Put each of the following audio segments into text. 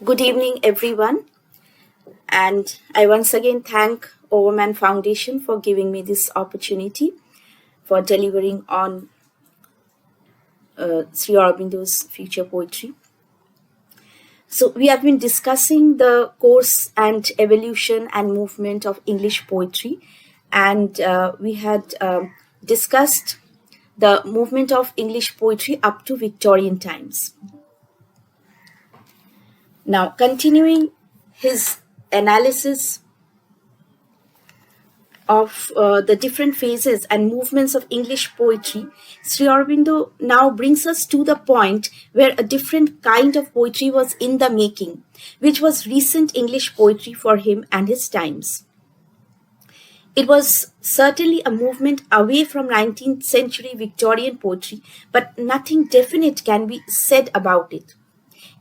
Good evening, everyone. And I once again thank Overman Foundation for giving me this opportunity for delivering on Sri Aurobindo's future poetry. So, we have been discussing the course and evolution and movement of English poetry, and we had discussed the movement of English poetry up to Victorian times. Now, continuing his analysis of the different phases and movements of English poetry, Sri Aurobindo now brings us to the point where a different kind of poetry was in the making, which was recent English poetry for him and his times. It was certainly a movement away from 19th century Victorian poetry, but nothing definite can be said about it.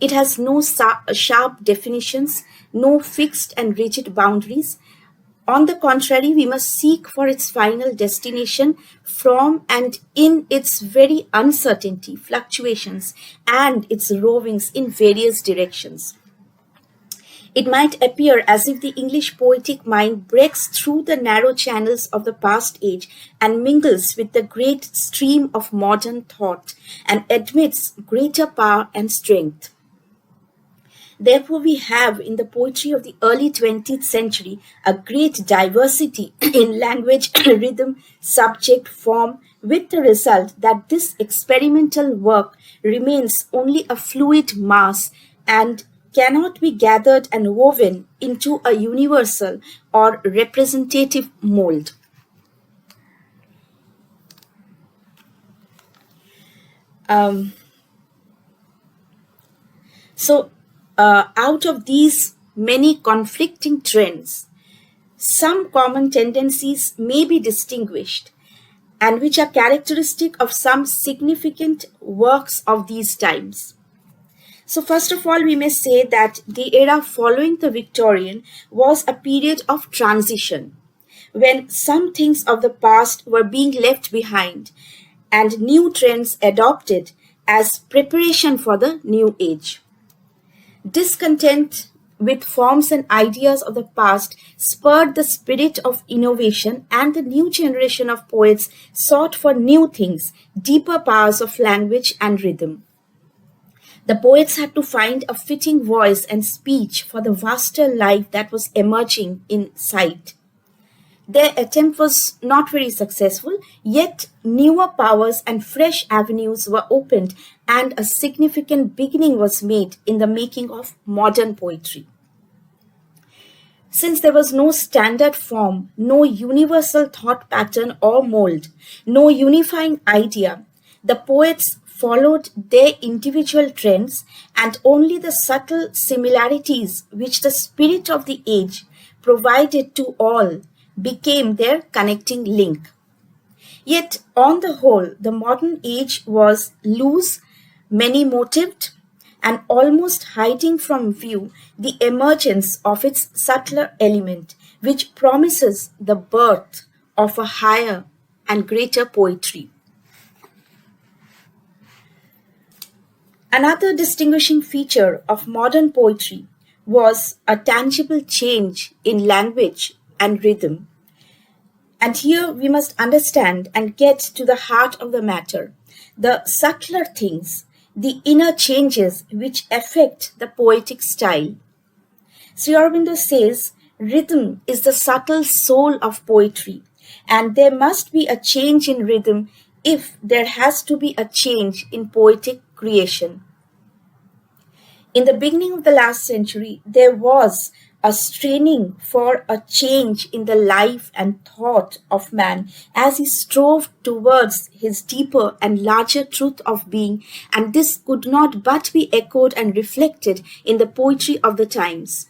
It has no sharp definitions, no fixed and rigid boundaries. On the contrary, we must seek for its final destination from and in its very uncertainty, fluctuations, and its rovings in various directions. It might appear as if the English poetic mind breaks through the narrow channels of the past age and mingles with the great stream of modern thought and admits greater power and strength. Therefore, we have in the poetry of the early 20th century a great diversity in language, rhythm, subject, form, with the result that this experimental work remains only a fluid mass and cannot be gathered and woven into a universal or representative mold. Um, Out of these many conflicting trends, some common tendencies may be distinguished and which are characteristic of some significant works of these times. So, first of all, we may say that the era following the Victorian was a period of transition when some things of the past were being left behind and new trends adopted as preparation for the new age. Discontent with forms and ideas of the past spurred the spirit of innovation, and the new generation of poets sought for new things, deeper powers of language and rhythm. The poets had to find a fitting voice and speech for the vaster life that was emerging in sight. Their attempt was not very successful, yet newer powers and fresh avenues were opened, and a significant beginning was made in the making of modern poetry. Since there was no standard form, no universal thought pattern or mold, no unifying idea, the poets followed their individual trends, and only the subtle similarities which the spirit of the age provided to all became their connecting link. Yet, on the whole, the modern age was loose, many motived, and almost hiding from view the emergence of its subtler element, which promises the birth of a higher and greater poetry. Another distinguishing feature of modern poetry was a tangible change in language and rhythm. And here we must understand and get to the heart of the matter, the subtler things, the inner changes which affect the poetic style. Sri Aurobindo says rhythm is the subtle soul of poetry, and there must be a change in rhythm if there has to be a change in poetic creation. In the beginning of the last century, there was a straining for a change in the life and thought of man as he strove towards his deeper and larger truth of being, and this could not but be echoed and reflected in the poetry of the times.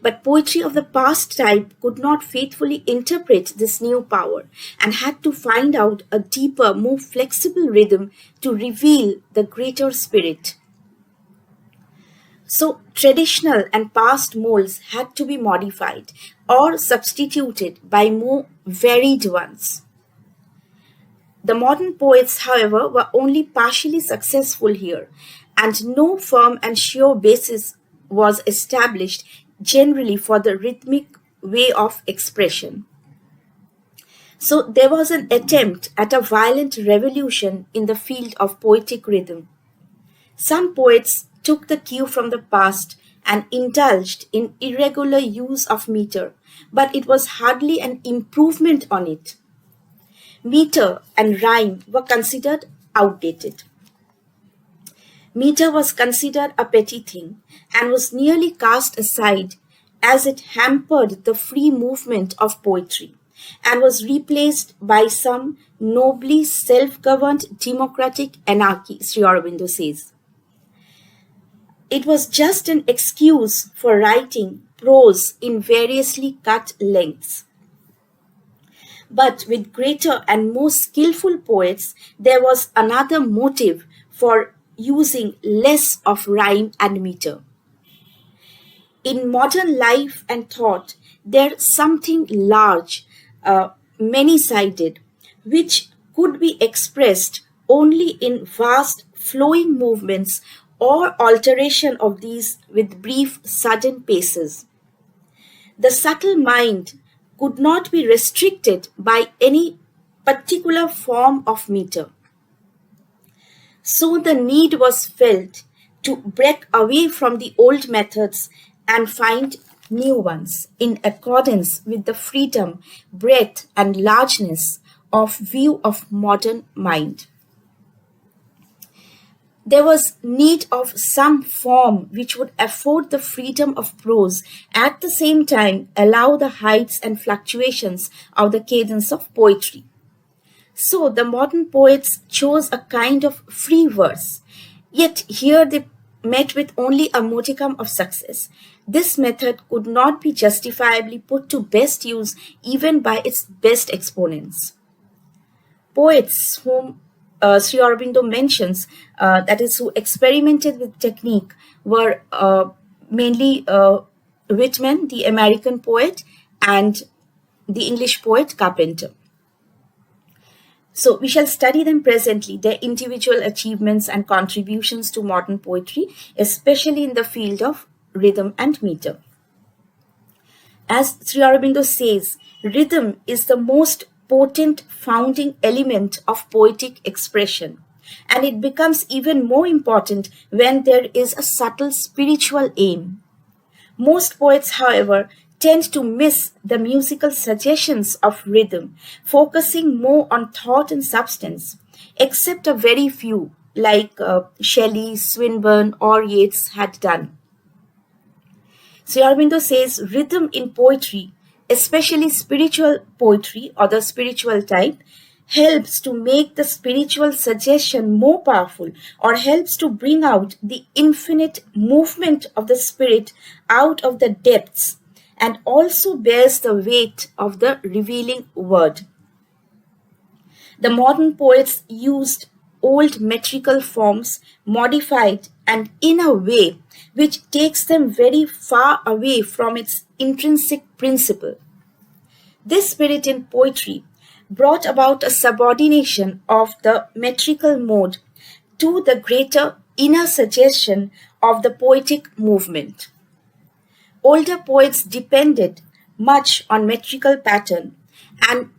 But poetry of the past type could not faithfully interpret this new power and had to find out a deeper, more flexible rhythm to reveal the greater spirit. So, traditional and past molds had to be modified or substituted by more varied ones. The modern poets, however, were only partially successful here, and no firm and sure basis was established generally for the rhythmic way of expression. So there was an attempt at a violent revolution in the field of poetic rhythm. Some poets took the cue from the past and indulged in irregular use of meter, but it was hardly an improvement on it. Meter and rhyme were considered outdated. Meter was considered a petty thing and was nearly cast aside as it hampered the free movement of poetry and was replaced by some nobly self-governed democratic anarchy, Sri Aurobindo says. It was just an excuse for writing prose in variously cut lengths. But with greater and more skillful poets, there was another motive for using less of rhyme and meter. In modern life and thought, there's something large, many sided, which could be expressed only in vast flowing movements or alteration of these with brief sudden paces. The subtle mind could not be restricted by any particular form of meter. So the need was felt to break away from the old methods and find new ones in accordance with the freedom, breadth, and largeness of view of modern mind. There was need of some form which would afford the freedom of prose, at the same time allow the heights and fluctuations of the cadence of poetry. So the modern poets chose a kind of free verse, yet here they met with only a modicum of success. This method could not be justifiably put to best use even by its best exponents. Poets whom Sri Aurobindo mentions, that is, who experimented with technique, were mainly Whitman, the American poet, and the English poet Carpenter. So we shall study them presently, their individual achievements and contributions to modern poetry, especially in the field of rhythm and meter. As Sri Aurobindo says, rhythm is the most potent founding element of poetic expression, and it becomes even more important when there is a subtle spiritual aim. Most poets, however, tend to miss the musical suggestions of rhythm, focusing more on thought and substance, except a very few, like Shelley, Swinburne, or Yeats had done. Sri Aurobindo says rhythm in poetry, especially spiritual poetry or the spiritual type, helps to make the spiritual suggestion more powerful or helps to bring out the infinite movement of the spirit out of the depths and also bears the weight of the revealing word. The modern poets used old metrical forms, modified and in a way which takes them very far away from its intrinsic principle. This spirit in poetry brought about a subordination of the metrical mode to the greater inner suggestion of the poetic movement. Older poets depended much on metrical pattern, and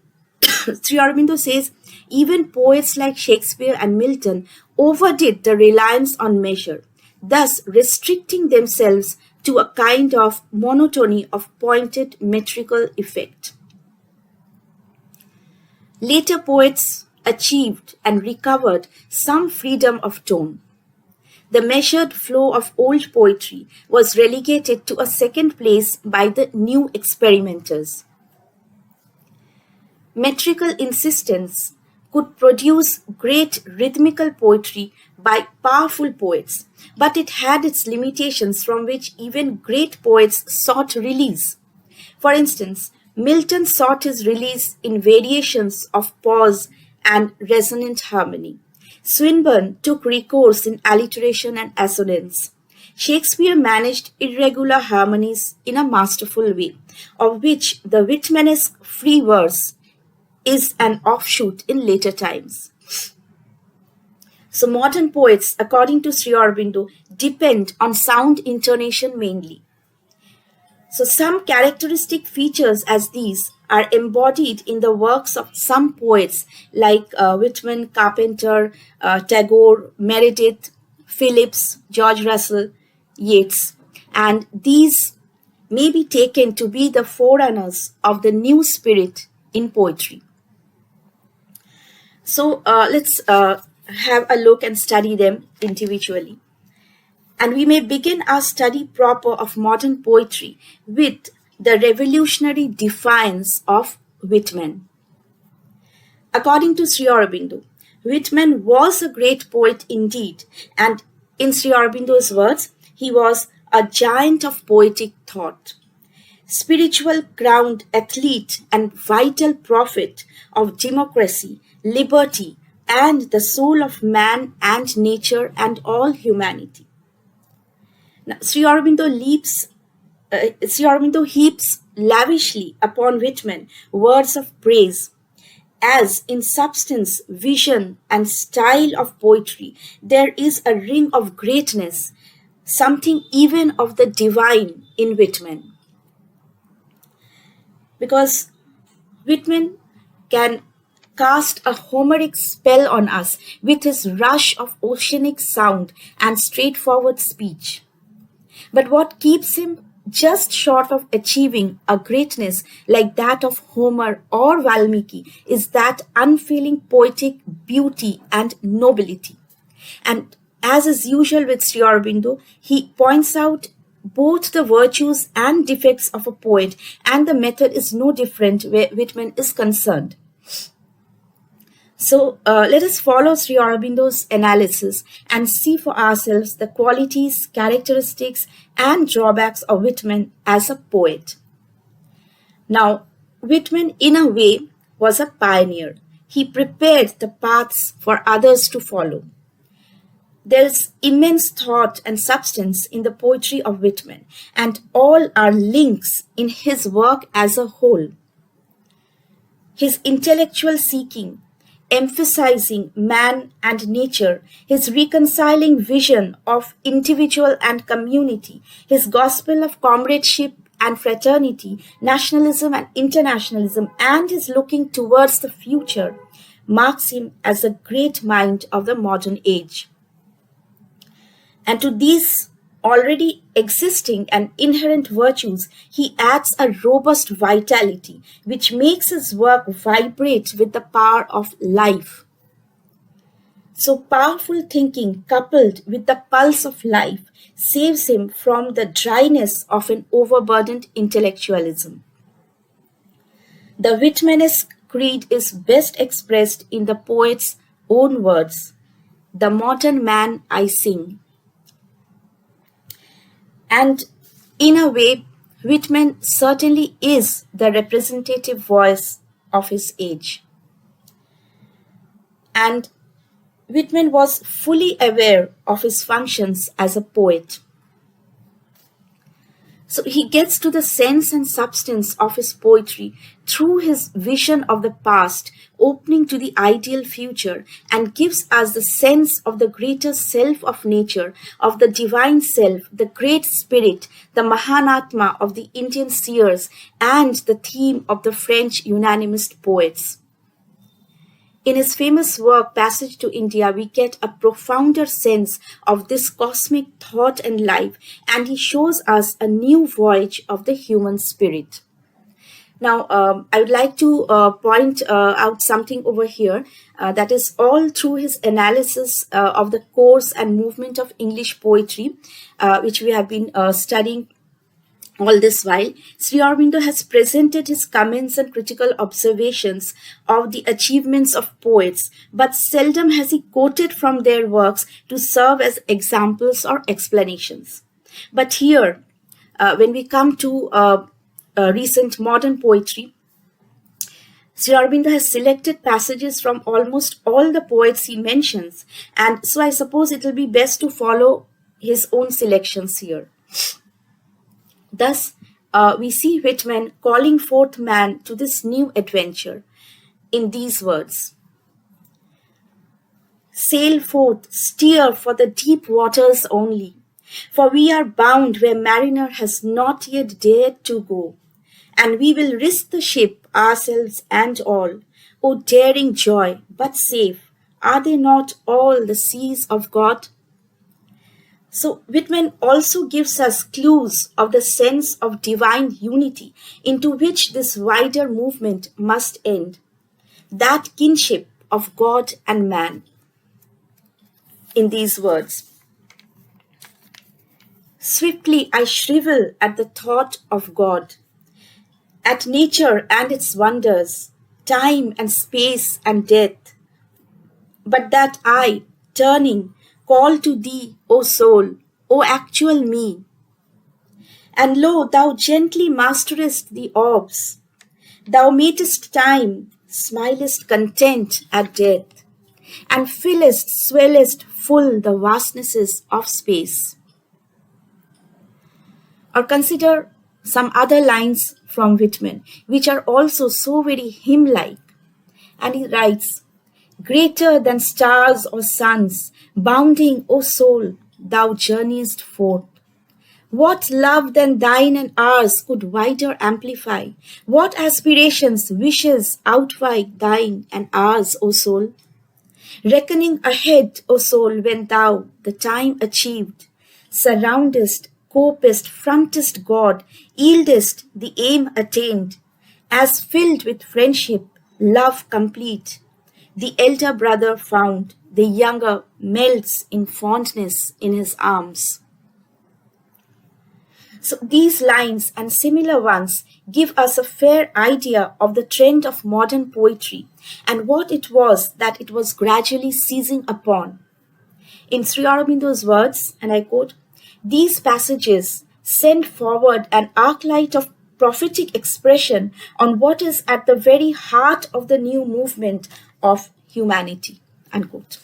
Sri Aurobindo says even poets like Shakespeare and Milton overdid the reliance on measure, thus restricting themselves to a kind of monotony of pointed metrical effect. Later poets achieved and recovered some freedom of tone. The measured flow of old poetry was relegated to a second place by the new experimenters. Metrical insistence could produce great rhythmical poetry by powerful poets, but it had its limitations from which even great poets sought release. For instance, Milton sought his release in variations of pause and resonant harmony. Swinburne took recourse in alliteration and assonance. Shakespeare managed irregular harmonies in a masterful way, of which the Whitmanesque free verse is an offshoot in later times. So modern poets, according to Sri Aurobindo, depend on sound intonation mainly. So some characteristic features as these are embodied in the works of some poets like Whitman, Carpenter, Tagore, Meredith, Phillips, George Russell, Yeats. And these may be taken to be the forerunners of the new spirit in poetry. So let's have a look and study them individually. And we may begin our study proper of modern poetry with the revolutionary defiance of Whitman. According to Sri Aurobindo, Whitman was a great poet indeed, and in Sri Aurobindo's words, he was a giant of poetic thought, spiritual ground athlete and vital prophet of democracy, liberty, and the soul of man and nature and all humanity. Now, Sri Aurobindo heaps lavishly upon Whitman words of praise, as in substance, vision, and style of poetry, there is a ring of greatness, something even of the divine in Whitman. Because Whitman can cast a Homeric spell on us with his rush of oceanic sound and straightforward speech. But what keeps him just short of achieving a greatness like that of Homer or Valmiki is that unfailing poetic beauty and nobility. And as is usual with Sri Aurobindo, he points out both the virtues and defects of a poet, and the method is no different where Whitman is concerned. So let us follow Sri Aurobindo's analysis and see for ourselves the qualities, characteristics, and drawbacks of Whitman as a poet. Now, Whitman, in a way, was a pioneer. He prepared the paths for others to follow. There is immense thought and substance in the poetry of Whitman, and all are links in his work as a whole. His intellectual seeking, emphasizing man and nature, his reconciling vision of individual and community, his gospel of comradeship and fraternity, nationalism and internationalism, and his looking towards the future marks him as a great mind of the modern age. And to these already existing and inherent virtues, he adds a robust vitality which makes his work vibrate with the power of life. So, powerful thinking coupled with the pulse of life saves him from the dryness of an overburdened intellectualism. The Whitmanesque creed is best expressed in the poet's own words: "The modern man I sing." And in a way, Whitman certainly is the representative voice of his age. And Whitman was fully aware of his functions as a poet. So he gets to the sense and substance of his poetry through his vision of the past, opening to the ideal future, and gives us the sense of the greater self of nature, of the divine self, the great spirit, the Mahanatma of the Indian seers, and the theme of the French unanimist poets. In his famous work, Passage to India, we get a profounder sense of this cosmic thought and life, and he shows us a new voyage of the human spirit. Now, I would like to point out something over here that is all through his analysis of the course and movement of English poetry, which we have been studying all this while. Sri Aurobindo has presented his comments and critical observations of the achievements of poets, but seldom has he quoted from their works to serve as examples or explanations. But here, when we come to recent modern poetry, Sri Aurobindo has selected passages from almost all the poets he mentions, and so I suppose it will be best to follow his own selections here. Thus, we see Whitman calling forth man to this new adventure in these words: Sail forth, steer for the deep waters only. For we are bound where mariner has not yet dared to go. And we will risk the ship, ourselves and all. O daring joy, but safe, are they not all the seas of God? So Whitman also gives us clues of the sense of divine unity into which this wider movement must end. That kinship of God and man. In these words, swiftly I shrivel at the thought of God, at nature and its wonders, time and space and death. But that I, turning, call to thee, O soul, O actual me. And lo, thou gently masterest the orbs. Thou matest time, smilest content at death, and fillest, swellest full the vastnesses of space. Or consider some other lines from Whitman, which are also so very hymn-like. And he writes, greater than stars or suns, bounding, O soul, thou journeyest forth. What love than thine and ours could wider amplify? What aspirations, wishes outweigh thine and ours, O soul? Reckoning ahead, O soul, when thou, the time achieved, surroundest, copest, frontest God, yieldest the aim attained, as filled with friendship, love complete, the elder brother found, the younger melts in fondness in his arms. So these lines and similar ones give us a fair idea of the trend of modern poetry and what it was that it was gradually seizing upon. In Sri Aurobindo's words, and I quote, these passages send forward an arc light of prophetic expression on what is at the very heart of the new movement of humanity. Unquote.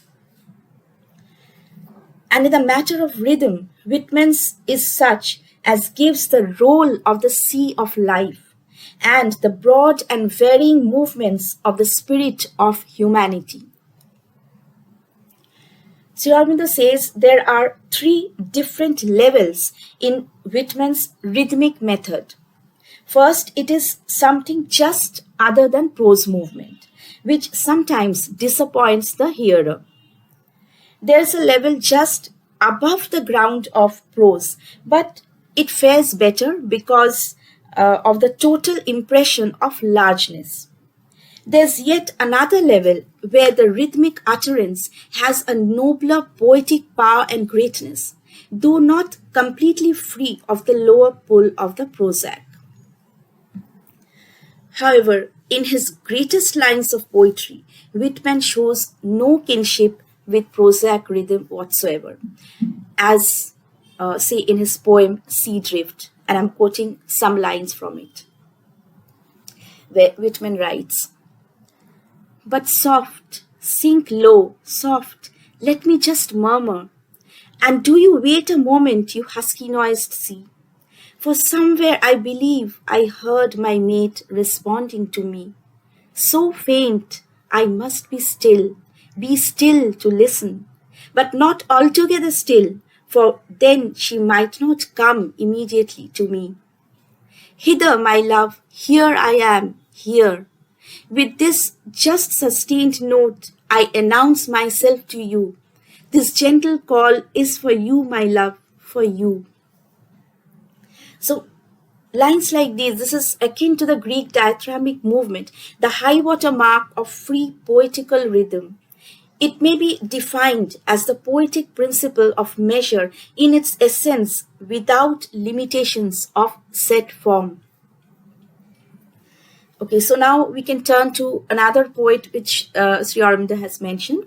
And in the matter of rhythm, Whitman's is such as gives the roll of the sea of life and the broad and varying movements of the spirit of humanity. Sri Aurobindo says there are three different levels in Whitman's rhythmic method. First, it is something just other than prose movement, which sometimes disappoints the hearer. There's a level just above the ground of prose, but it fares better because of the total impression of largeness. There's yet another level where the rhythmic utterance has a nobler poetic power and greatness, though not completely free of the lower pull of the Prozac. However, in his greatest lines of poetry, Whitman shows no kinship with Prozac rhythm whatsoever, as say in his poem Sea Drift, and I'm quoting some lines from it, where Whitman writes, but soft, sink low, soft, let me just murmur, and do you wait a moment, you husky-noised sea, for somewhere I believe I heard my mate responding to me, so faint I must be still to listen, but not altogether still, for then she might not come immediately to me. Hither, my love, here I am, here. With this just sustained note, I announce myself to you. This gentle call is for you, my love, for you. So, lines like these, this is akin to the Greek diathramic movement, the high water mark of free poetical rhythm. It may be defined as the poetic principle of measure in its essence without limitations of set form. Okay, so now we can turn to another poet which Sri Aurobindo has mentioned,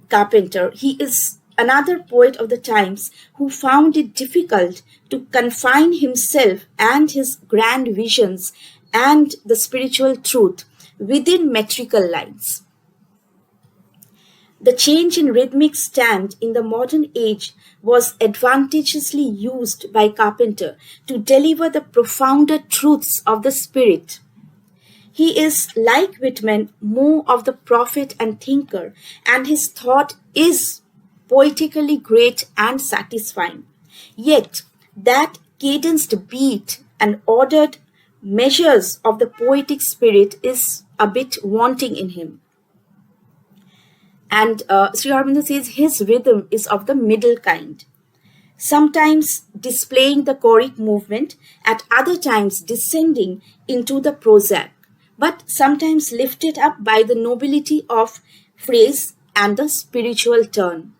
Carpenter. He is another poet of the times who found it difficult to confine himself and his grand visions and the spiritual truth within metrical lines. The change in rhythmic stand in the modern age was advantageously used by Carpenter to deliver the profounder truths of the spirit. He is, like Whitman, more of the prophet and thinker, and his thought is poetically great and satisfying. Yet, that cadenced beat and ordered measures of the poetic spirit is a bit wanting in him. And Sri Aurobindo says his rhythm is of the middle kind, sometimes displaying the choric movement, at other times descending into the prosaic, but sometimes lifted up by the nobility of phrase and the spiritual turn.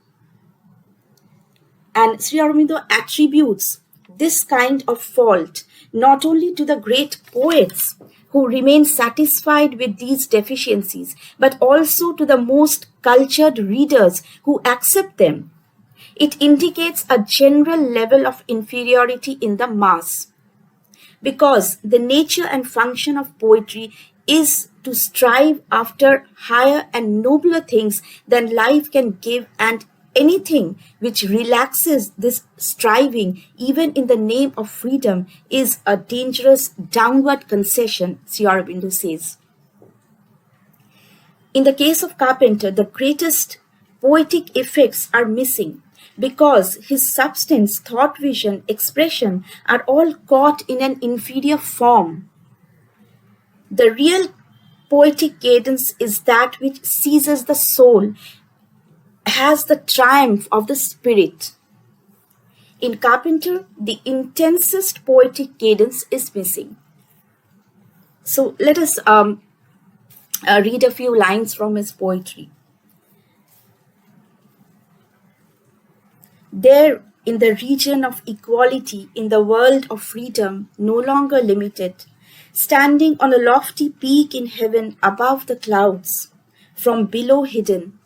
And Sri Aurobindo attributes this kind of fault not only to the great poets who remain satisfied with these deficiencies, but also to the most cultured readers who accept them. It indicates a general level of inferiority in the mass, because the nature and function of poetry is to strive after higher and nobler things than life can give, and anything which relaxes this striving, even in the name of freedom, is a dangerous downward concession, Sri Aurobindo says. In the case of Carpenter, the greatest poetic effects are missing because his substance, thought, vision, expression are all caught in an inferior form. The real poetic cadence is that which seizes the soul, has the triumph of the spirit. In Carpenter, the intensest poetic cadence is missing. So let us read a few lines from his poetry. There, in the region of equality, in the world of freedom, no longer limited, standing on a lofty peak in heaven above the clouds, from below hidden,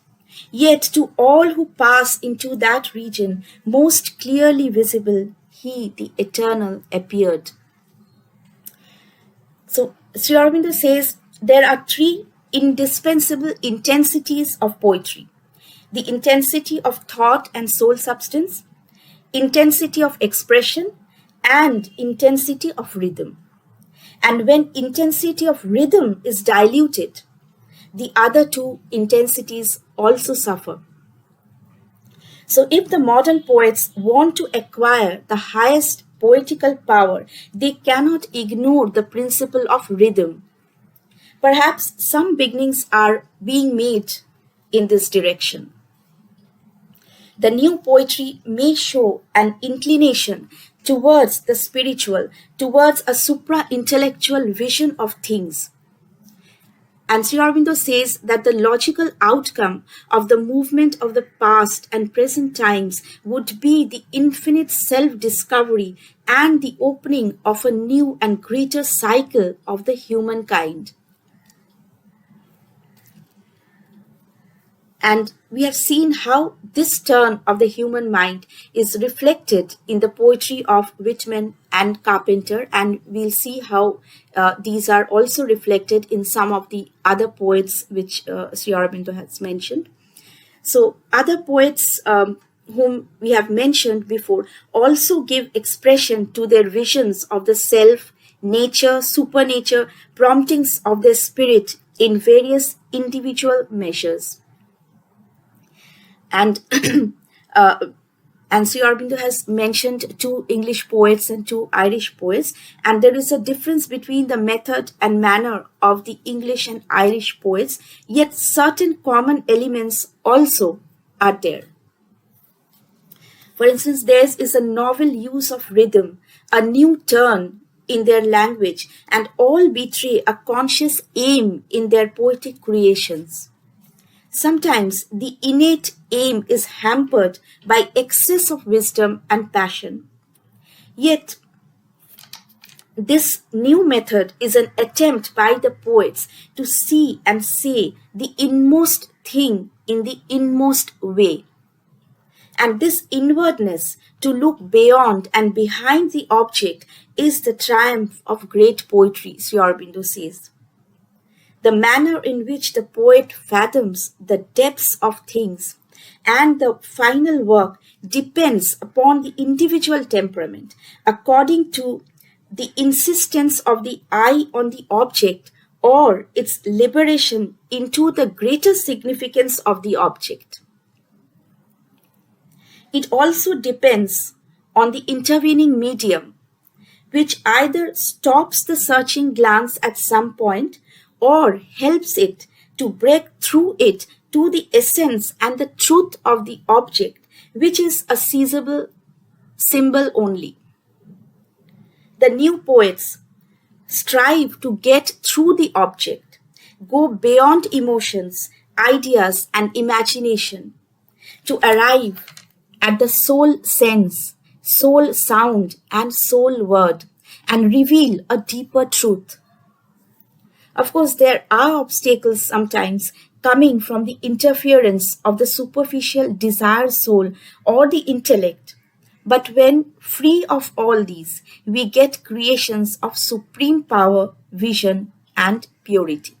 yet to all who pass into that region, most clearly visible, he, the eternal, appeared. So, Sri Aurobindo says there are three indispensable intensities of poetry: the intensity of thought and soul substance, intensity of expression, and intensity of rhythm. And when intensity of rhythm is diluted, the other two intensities also suffer. So, if the modern poets want to acquire the highest poetical power, they cannot ignore the principle of rhythm. Perhaps some beginnings are being made in this direction. The new poetry may show an inclination towards the spiritual, towards a supra-intellectual vision of things. And Sri Aurobindo says that the logical outcome of the movement of the past and present times would be the infinite self-discovery and the opening of a new and greater cycle of the humankind. And we have seen how this turn of the human mind is reflected in the poetry of Whitman and Carpenter, and we'll see how these are also reflected in some of the other poets which Sri Aurobindo has mentioned. So, other poets whom we have mentioned before also give expression to their visions of the self, nature, supernature, promptings of their spirit in various individual measures. And and Sri Aurobindo has mentioned two English poets and two Irish poets, and there is a difference between the method and manner of the English and Irish poets, yet certain common elements also are there. For instance, theirs is a novel use of rhythm, a new turn in their language, and all betray a conscious aim in their poetic creations. Sometimes the innate aim is hampered by excess of wisdom and passion. Yet, this new method is an attempt by the poets to see and say the inmost thing in the inmost way. And this inwardness, to look beyond and behind the object, is the triumph of great poetry, Sri Aurobindo says. The manner in which the poet fathoms the depths of things and the final work depends upon the individual temperament, according to the insistence of the eye on the object or its liberation into the greater significance of the object. It also depends on the intervening medium, which either stops the searching glance at some point or helps it to break through it to the essence and the truth of the object, which is a seizable symbol only. The new poets strive to get through the object, go beyond emotions, ideas, and imagination to arrive at the soul sense, soul sound, and soul word and reveal a deeper truth. Of course, there are obstacles sometimes coming from the interference of the superficial desire soul or the intellect. But when free of all these, we get creations of supreme power, vision, and purity.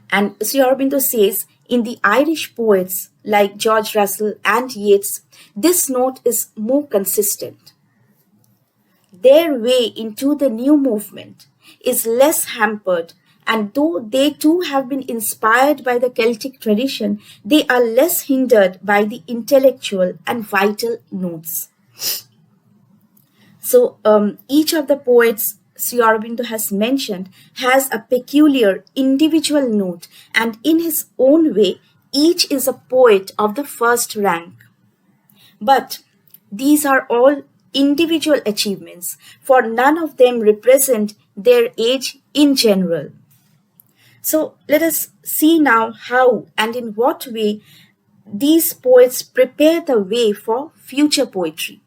And Sri Aurobindo says, in the Irish poets like George Russell and Yeats, this note is more consistent. Their way into the new movement is less hampered, and though they too have been inspired by the Celtic tradition, they are less hindered by the intellectual and vital notes. So each of the poets Sri Aurobindo has mentioned has a peculiar individual note, and in his own way, each is a poet of the first rank. But these are all individual achievements, for none of them represent their age in general. So let us see now how and in what way these poets prepare the way for future poetry.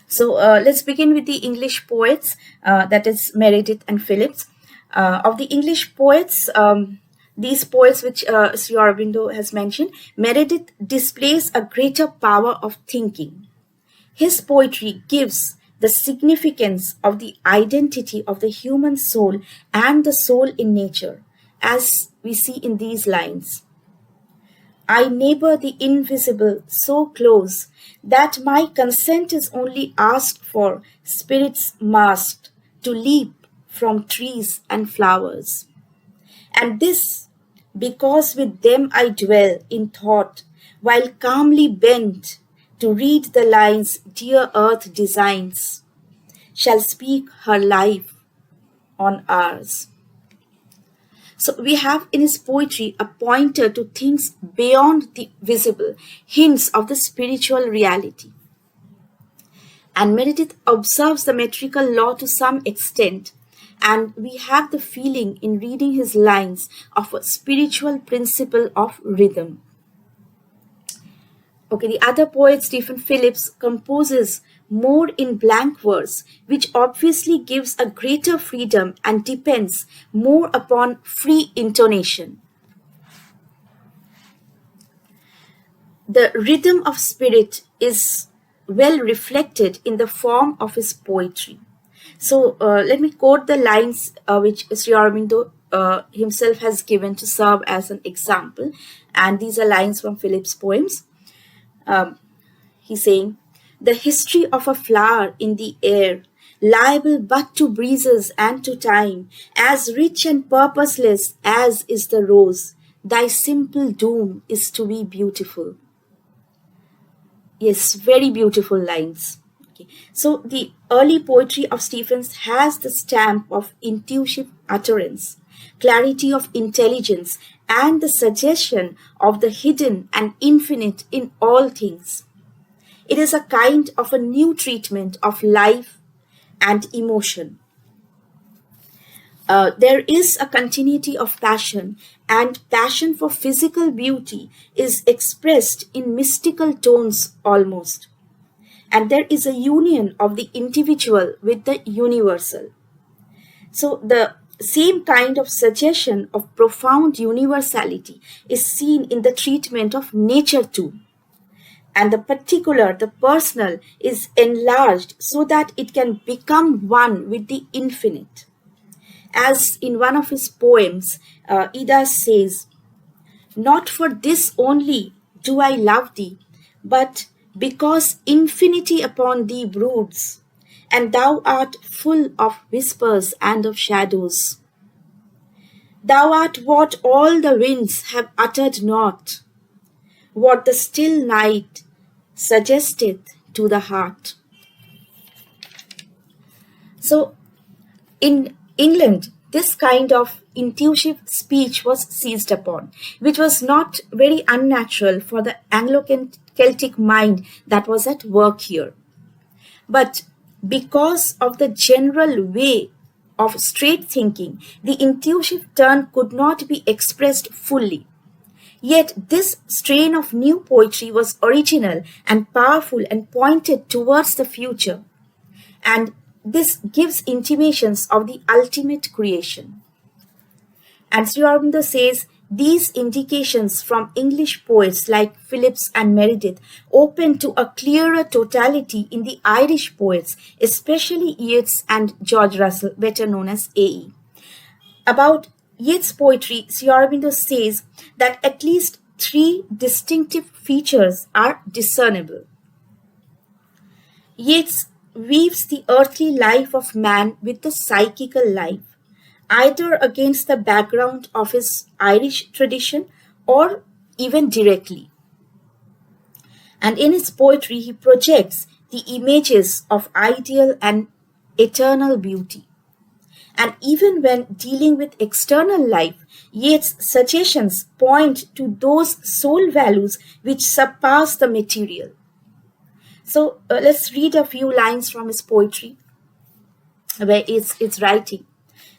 So let's begin with the English poets, that is Meredith and Phillips. Of the English poets, these poets which Sri Aurobindo has mentioned, Meredith displays a greater power of thinking. His poetry gives the significance of the identity of the human soul and the soul in nature, as we see in these lines. I neighbor the invisible so close that my consent is only asked for spirits masked to leap from trees and flowers. And this because with them I dwell in thought while calmly bent to read the lines dear earth designs, shall speak her life on ours. So we have in his poetry a pointer to things beyond the visible, hints of the spiritual reality. And Meredith observes the metrical law to some extent, and we have the feeling in reading his lines of a spiritual principle of rhythm. Okay, the other poet, Stephen Phillips, composes more in blank verse, which obviously gives a greater freedom and depends more upon free intonation. The rhythm of spirit is well reflected in the form of his poetry. So let me quote the lines which Sri Aurobindo himself has given to serve as an example. And these are lines from Phillips' poems. He's saying, the history of a flower in the air, liable but to breezes and to time, as rich and purposeless as is the rose, thy simple doom is to be beautiful. Yes, very beautiful lines. Okay. So the early poetry of Stephens has the stamp of intuitive utterance, clarity of intelligence, and the suggestion of the hidden and infinite in all things. It is a kind of a new treatment of life and emotion. There is a continuity of passion, and passion for physical beauty is expressed in mystical tones almost. And there is a union of the individual with the universal. So the same kind of suggestion of profound universality is seen in the treatment of nature too. And the particular, the personal, is enlarged so that it can become one with the infinite. As in one of his poems, Ida says, not for this only do I love thee, but because infinity upon thee broods, and thou art full of whispers and of shadows. Thou art what all the winds have uttered not, what the still night suggesteth to the heart. So, in England, this kind of intuitive speech was seized upon, which was not very unnatural for the Anglo Celtic mind that was at work here. But because of the general way of straight thinking, the intuitive turn could not be expressed fully. Yet this strain of new poetry was original and powerful and pointed towards the future. And this gives intimations of the ultimate creation. And Sri Aurobindo says these indications from English poets like Phillips and Meredith open to a clearer totality in the Irish poets, especially Yeats and George Russell, better known as A.E. About Yeats' poetry, Sri Aurobindo says that at least three distinctive features are discernible. Yeats weaves the earthly life of man with the psychical life, either against the background of his Irish tradition or even directly. And in his poetry, he projects the images of ideal and eternal beauty. And even when dealing with external life, Yeats' suggestions point to those soul values which surpass the material. So let's read a few lines from his poetry where it's writing.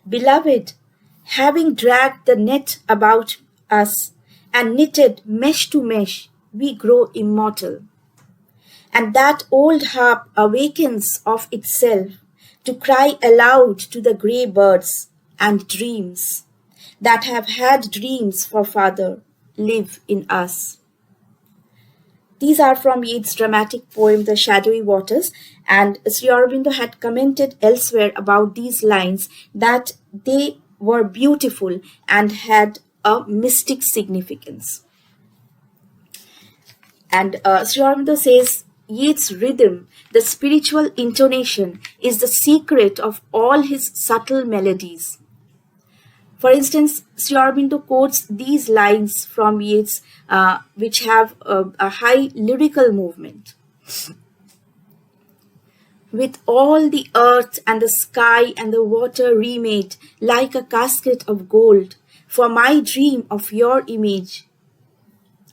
Beloved, having dragged the net about us and knitted mesh to mesh, we grow immortal. And that old harp awakens of itself to cry aloud to the grey birds and dreams that have had dreams for father live in us. These are from Yeats' dramatic poem The Shadowy Waters, and Sri Aurobindo had commented elsewhere about these lines that they were beautiful and had a mystic significance. And Sri Aurobindo says, Yeats' rhythm, the spiritual intonation, is the secret of all his subtle melodies. For instance, Sri Aurobindo quotes these lines from Yeats, which have a high lyrical movement. With all the earth and the sky and the water remade like a casket of gold, for my dream of your image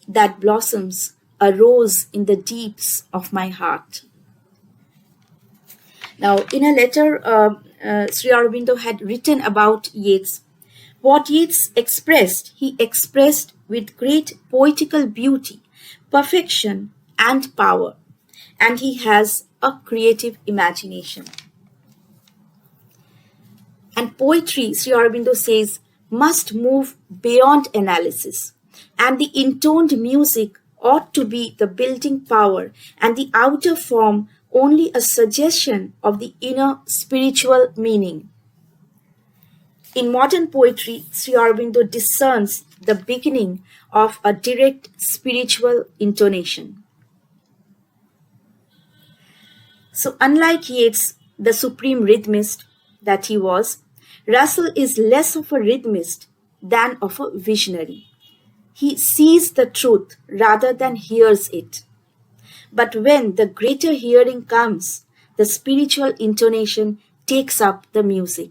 that blossoms a rose in the deeps of my heart. Now, in a letter Sri Aurobindo had written about Yeats, what Yeats expressed, he expressed with great poetical beauty, perfection, and power, and he has a creative imagination. And poetry, Sri Aurobindo says, must move beyond analysis, and the intoned music ought to be the building power, and the outer form only a suggestion of the inner spiritual meaning. In modern poetry, Sri Aurobindo discerns the beginning of a direct spiritual intonation. So, unlike Yeats, the supreme rhythmist that he was, Russell is less of a rhythmist than of a visionary. He sees the truth rather than hears it. But when the greater hearing comes, the spiritual intonation takes up the music.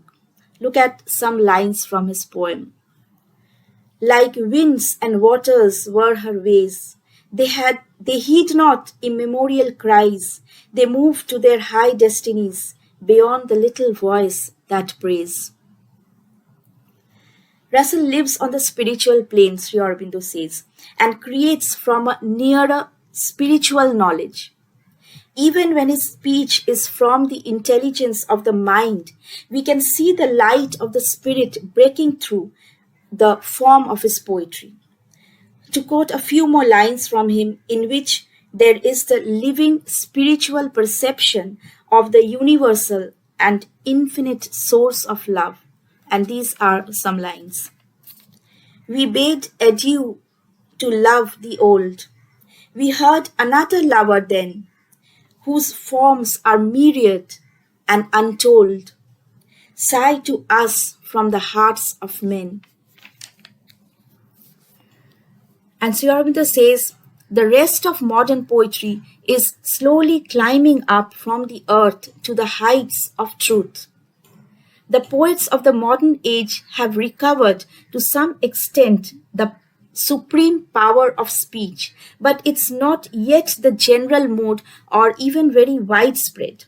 Look at some lines from his poem. Like winds and waters were her ways. They heed not immemorial cries. They move to their high destinies beyond the little voice that prays. Russell lives on the spiritual plane, Sri Aurobindo says, and creates from a nearer spiritual knowledge. Even when his speech is from the intelligence of the mind, we can see the light of the spirit breaking through the form of his poetry. To quote a few more lines from him, in which there is the living spiritual perception of the universal and infinite source of love. And these are some lines. We bade adieu to love the old. We heard another lover then, whose forms are myriad and untold, sigh to us from the hearts of men. And Sri Aurobindo says, the rest of modern poetry is slowly climbing up from the earth to the heights of truth. The poets of the modern age have recovered to some extent the supreme power of speech, but it's not yet the general mode or even very widespread.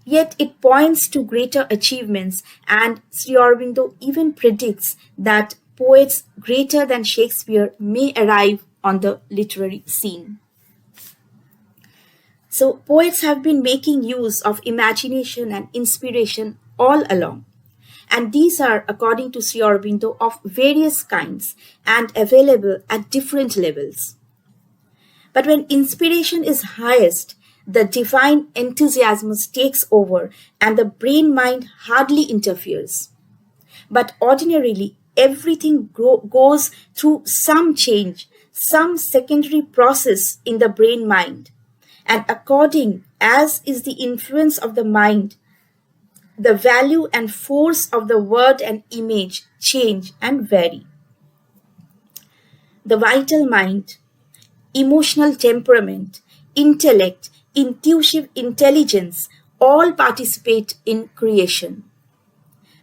Yet it points to greater achievements, and Sri Aurobindo even predicts that poets greater than Shakespeare may arrive on the literary scene. So, poets have been making use of imagination and inspiration all along. And these are, according to Sri Aurobindo, of various kinds and available at different levels. But when inspiration is highest, the divine enthusiasm takes over and the brain mind hardly interferes. But ordinarily, everything goes through some change, some secondary process in the brain mind. And according as is the influence of the mind, the value and force of the word and image change and vary. The vital mind, emotional temperament, intellect, intuitive intelligence all participate in creation.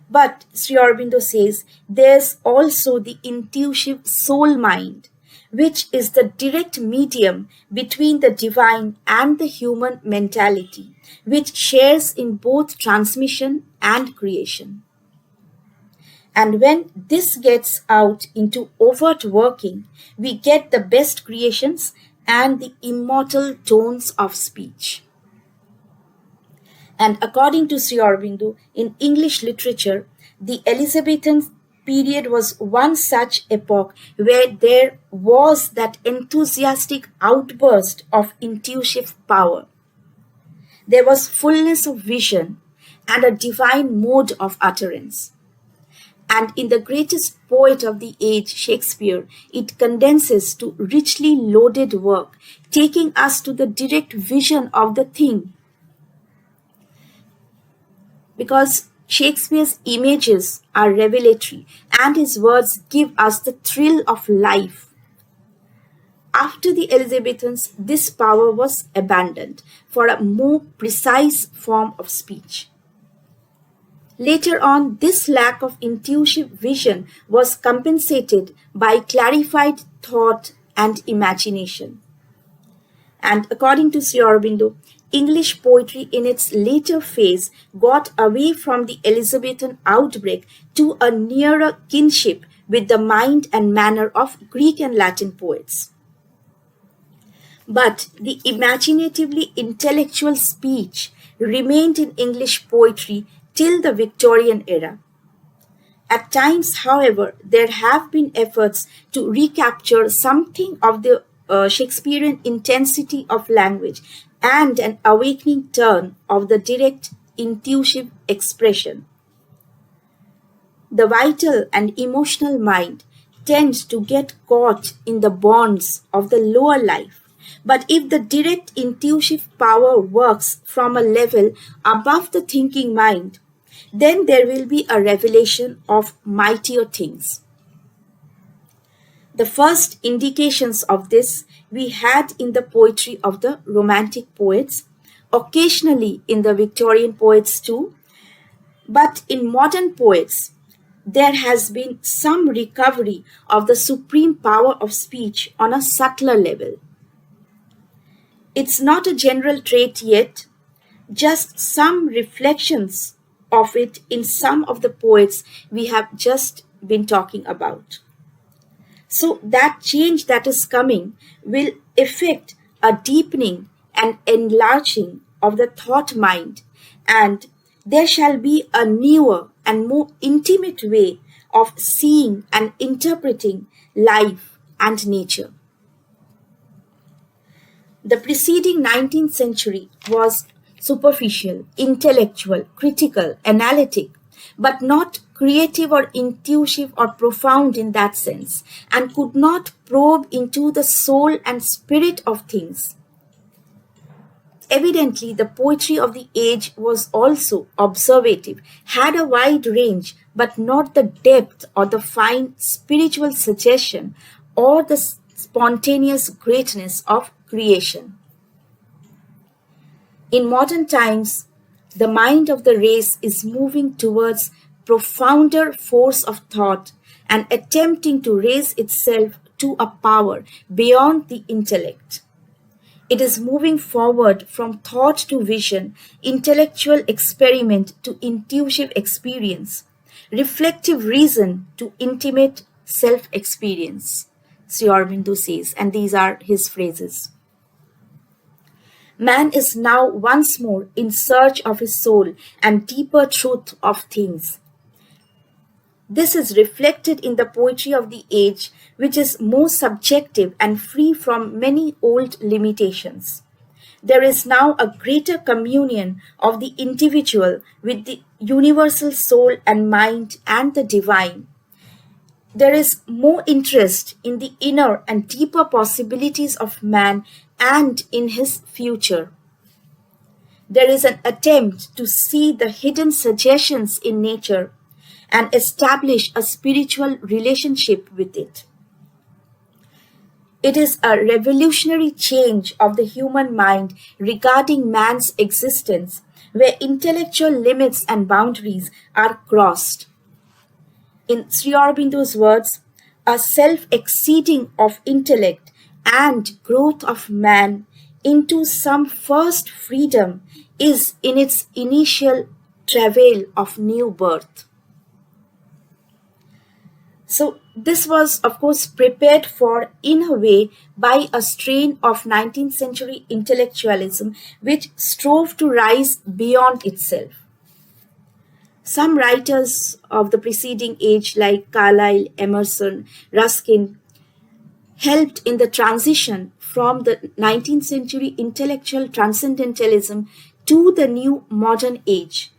But Sri Aurobindo says there's also the intuitive soul mind, which is the direct medium between the divine and the human mentality, which shares in both transmission and creation. And when this gets out into overt working, we get the best creations and the immortal tones of speech. And according to Sri Aurobindo, in English literature, the Elizabethan period was one such epoch where there was that enthusiastic outburst of intuitive power. There was fullness of vision and a divine mode of utterance. And in the greatest poet of the age, Shakespeare, it condenses to richly loaded work, taking us to the direct vision of the thing. Because Shakespeare's images are revelatory and his words give us the thrill of life. After the Elizabethans, this power was abandoned for a more precise form of speech. Later on, this lack of intuitive vision was compensated by clarified thought and imagination. And according to Sri Aurobindo, English poetry in its later phase got away from the Elizabethan outbreak to a nearer kinship with the mind and manner of Greek and Latin poets. But the imaginatively intellectual speech remained in English poetry till the Victorian era. At times, however, there have been efforts to recapture something of the Shakespearean intensity of language and an awakening turn of the direct intuitive expression. The vital and emotional mind tends to get caught in the bonds of the lower life. But if the direct intuitive power works from a level above the thinking mind, then there will be a revelation of mightier things. The first indications of this we had in the poetry of the Romantic poets, occasionally in the Victorian poets too, but in modern poets, there has been some recovery of the supreme power of speech on a subtler level. It's not a general trait yet, just some reflections of it in some of the poets we have just been talking about. So that change that is coming will effect a deepening and enlarging of the thought mind, and there shall be a newer and more intimate way of seeing and interpreting life and nature. The preceding 19th century was superficial, intellectual, critical, analytic, but not creative or intuitive or profound in that sense, and could not probe into the soul and spirit of things. Evidently, the poetry of the age was also observative, had a wide range, but not the depth or the fine spiritual suggestion or the spontaneous greatness of creation. In modern times, the mind of the race is moving towards profounder force of thought and attempting to raise itself to a power beyond the intellect. It is moving forward from thought to vision, intellectual experiment to intuitive experience, reflective reason to intimate self experience. Sri Aurobindo says, and these are his phrases. Man is now once more in search of his soul and deeper truth of things. This is reflected in the poetry of the age, which is more subjective and free from many old limitations. There is now a greater communion of the individual with the universal soul and mind and the divine. There is more interest in the inner and deeper possibilities of man and in his future. There is an attempt to see the hidden suggestions in nature and establish a spiritual relationship with it. It is a revolutionary change of the human mind regarding man's existence, where intellectual limits and boundaries are crossed. In Sri Aurobindo's words, a self-exceeding of intellect and growth of man into some first freedom is in its initial travail of new birth. So this was, of course, prepared for in a way by a strain of 19th century intellectualism which strove to rise beyond itself. Some writers of the preceding age like Carlyle, Emerson, Ruskin helped in the transition from the 19th century intellectual transcendentalism to the new modern age.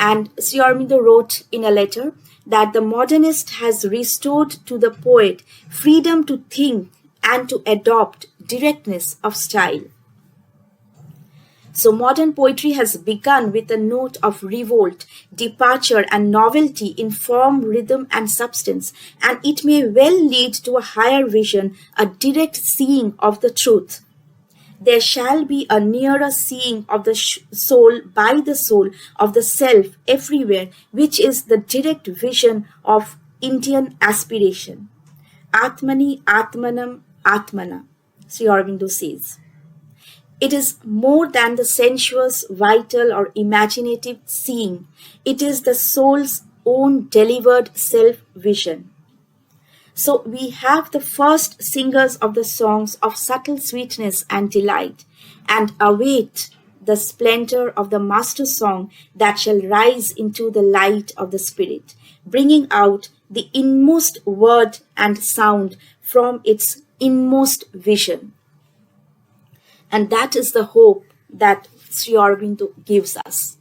And Sri Aurobindo wrote in a letter that the modernist has restored to the poet freedom to think and to adopt directness of style. So modern poetry has begun with a note of revolt, departure, and novelty in form, rhythm, and substance, and it may well lead to a higher vision, a direct seeing of the truth. There shall be a nearer seeing of the soul by the soul of the self everywhere, which is the direct vision of Indian aspiration. Atmani Atmanam Atmana, Sri Aurobindo says. It is more than the sensuous, vital, or imaginative seeing. It is the soul's own delivered self-vision. So we have the first singers of the songs of subtle sweetness and delight, and await the splendor of the master song that shall rise into the light of the spirit, bringing out the inmost word and sound from its inmost vision. And that is the hope that Sri Aurobindo gives us.